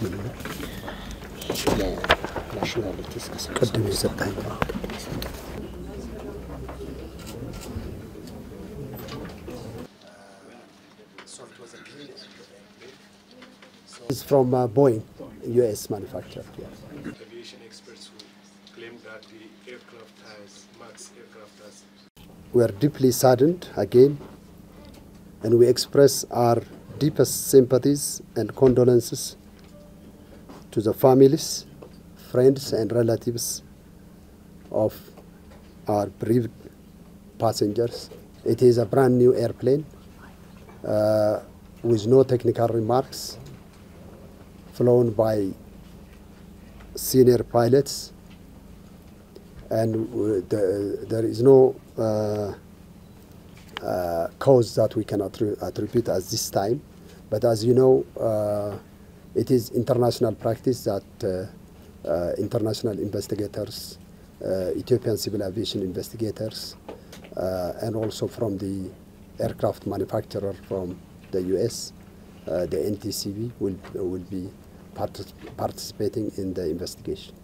It's from Boeing, US manufacturer. Yeah. Aviation experts who claim that the aircraft has, MAX aircraft has. We are deeply saddened again, and we express our deepest sympathies and condolences to the families, friends and relatives of our bereaved passengers. It is a brand new airplane with no technical remarks, flown by senior pilots, and there is no cause that we can attribute at this time. But as you know, it is international practice that international investigators, Ethiopian civil aviation investigators, and also from the aircraft manufacturer from the US, the NTCB will be participating in the investigation.